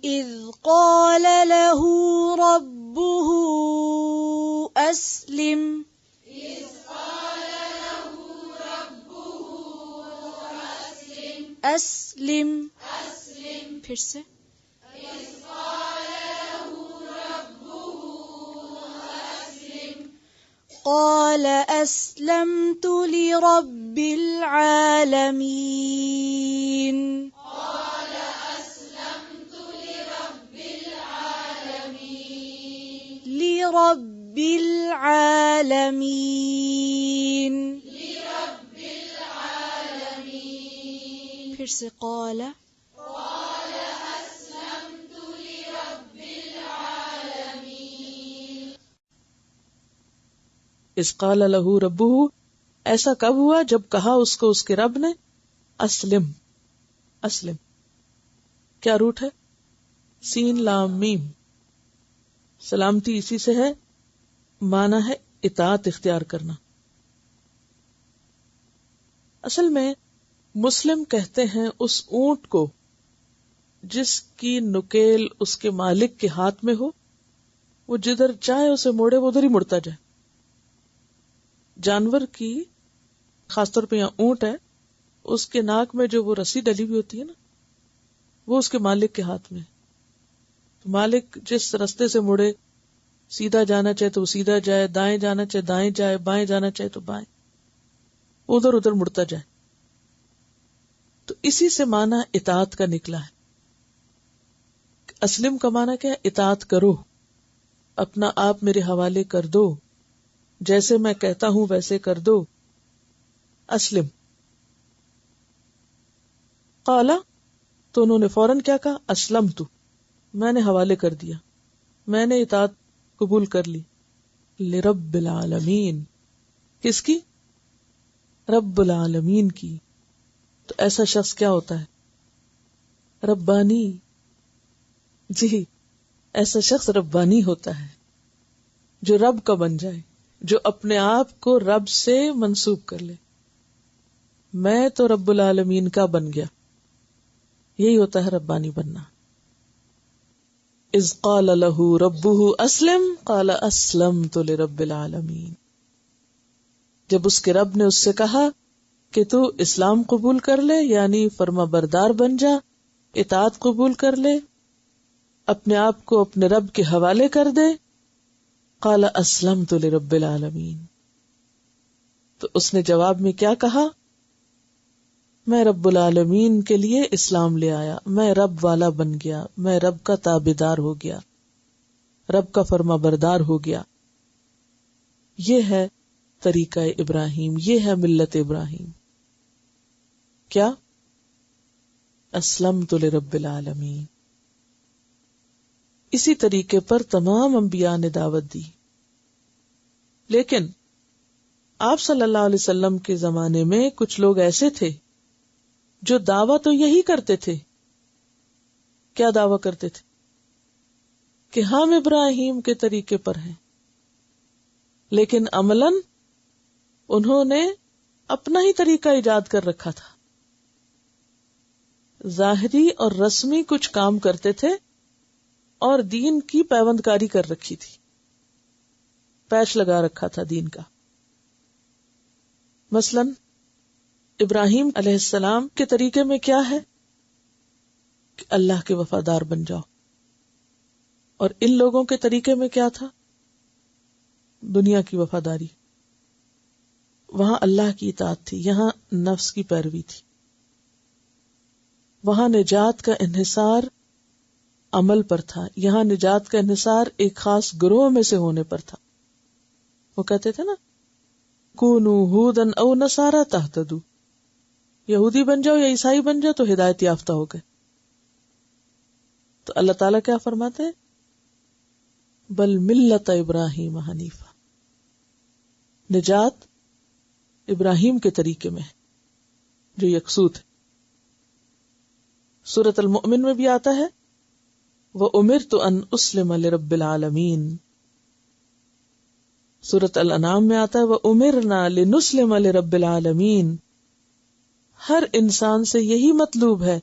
اذ قال له ربه اسلم اسلم پھر سے قال اسلمت لرب العالمین لرب العالمین پھر سے قال اذ قال له ربه، ایسا کب ہوا جب کہا اس کو اس کے رب نے اسلم. اسلم کیا روٹ ہے؟ سین لام میم. سلامتی اسی سے ہے، معنی ہے اطاعت اختیار کرنا. اصل میں مسلم کہتے ہیں اس اونٹ کو جس کی نکیل اس کے مالک کے ہاتھ میں ہو، وہ جدھر چاہے اسے موڑے وہ ادھر ہی مڑتا جائے. جانور کی، خاص طور پہ یہاں اونٹ ہے، اس کے ناک میں جو وہ رسی ڈلی ہوئی ہوتی ہے نا، وہ اس کے مالک کے ہاتھ میں. تو مالک جس رستے سے مڑے، سیدھا جانا چاہے تو وہ سیدھا جائے، دائیں جانا چاہے دائیں جائے، بائیں جانا چاہے تو بائیں، ادھر ادھر مڑتا جائے. تو اسی سے معنی اطاعت کا نکلا ہے. اسلم کا معنی کیا ہے؟ اطاعت کرو، اپنا آپ میرے حوالے کر دو، جیسے میں کہتا ہوں ویسے کر دو. اسلم. قالا، تو انہوں نے فوراً کیا کہا؟ اسلمت، میں نے حوالے کر دیا، میں نے اطاعت قبول کر لی. لرب العالمین، کس کی؟ رب العالمین کی. تو ایسا شخص کیا ہوتا ہے؟ ربانی. جی، ایسا شخص ربانی ہوتا ہے جو رب کا بن جائے، جو اپنے آپ کو رب سے منسوب کر لے. میں تو رب العالمین کا بن گیا. یہی ہوتا ہے ربانی بننا. اذ قال له ربه اسلم قال اسلمت لرب العالمین. جب اس کے رب نے اس سے کہا کہ تو اسلام قبول کر لے، یعنی فرما بردار بن جا، اطاعت قبول کر لے، اپنے آپ کو اپنے رب کے حوالے کر دے. قال اسلمت لرب العالمین، تو اس نے جواب میں کیا کہا؟ میں رب العالمین کے لیے اسلام لے آیا، میں رب والا بن گیا، میں رب کا تابعدار ہو گیا، رب کا فرما بردار ہو گیا. یہ ہے طریقہ ابراہیم، یہ ہے ملت ابراہیم. کیا؟ اسلمت لرب العالمین. اسی طریقے پر تمام انبیاء نے دعوت دی. لیکن آپ صلی اللہ علیہ وسلم کے زمانے میں کچھ لوگ ایسے تھے جو دعویٰ تو یہی کرتے تھے. کیا دعویٰ کرتے تھے؟ کہ ہم ابراہیم کے طریقے پر ہیں، لیکن عملاً انہوں نے اپنا ہی طریقہ ایجاد کر رکھا تھا. ظاہری اور رسمی کچھ کام کرتے تھے اور دین کی پیوند کاری کر رکھی تھی، پیچ لگا رکھا تھا دین کا. مثلاً ابراہیم علیہ السلام کے طریقے میں کیا ہے کہ اللہ کے وفادار بن جاؤ، اور ان لوگوں کے طریقے میں کیا تھا؟ دنیا کی وفاداری. وہاں اللہ کی اطاعت تھی، یہاں نفس کی پیروی تھی. وہاں نجات کا انحصار عمل پر تھا، یہاں نجات کا انحصار ایک خاص گروہ میں سے ہونے پر تھا. وہ کہتے تھے نا، کونوا ھودا او نصارا تہتدوا، یہودی بن جاؤ یا عیسائی بن جاؤ تو ہدایت یافتہ ہو گئے. تو اللہ تعالیٰ کیا فرماتے ہیں؟ بل ملت ابراہیم حنیفہ، نجات ابراہیم کے طریقے میں ہے جو یکسو ہے. سورۃ المؤمن میں بھی آتا ہے وَأُمِرْتُ أَنْ أُسْلِمَ لِرَبِّ الْعَالَمِينَ. سورۃ الانعام میں آتا ہے وَأُمِرْنَا لِنُسْلِمَ لِرَبِّ الْعَالَمِينَ. ہر انسان سے یہی مطلوب ہے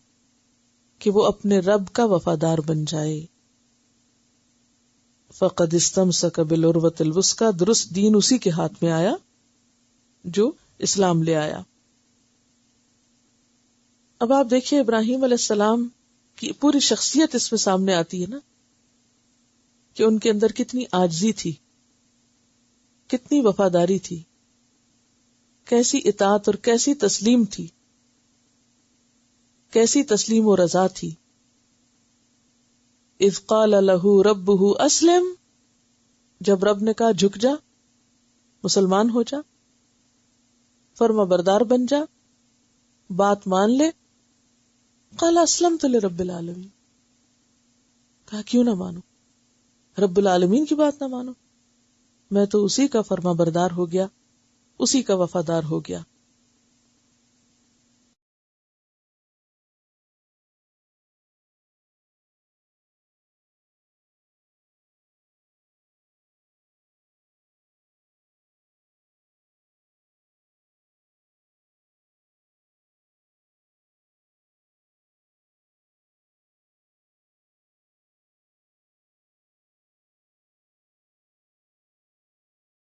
کہ وہ اپنے رب کا وفادار بن جائے. فقد استمسک بالعروۃ الوثقی، درست دین اسی کے ہاتھ میں آیا جو اسلام لے آیا. اب آپ دیکھیے ابراہیم علیہ السلام کی پوری شخصیت اس میں سامنے آتی ہے نا، کہ ان کے اندر کتنی عاجزی تھی، کتنی وفاداری تھی، کیسی اطاعت اور کیسی تسلیم تھی، کیسی تسلیم و رضا تھی. اذ قال له ربه اسلم، جب رب نے کہا جھک جا، مسلمان ہو جا، فرما بردار بن جا، بات مان لے. قال اسلمت لرب العالمین، کہا کیوں نہ مانو، رب العالمین کی بات نہ مانو، میں تو اسی کا فرما بردار ہو گیا، اسی کا وفادار ہو گیا.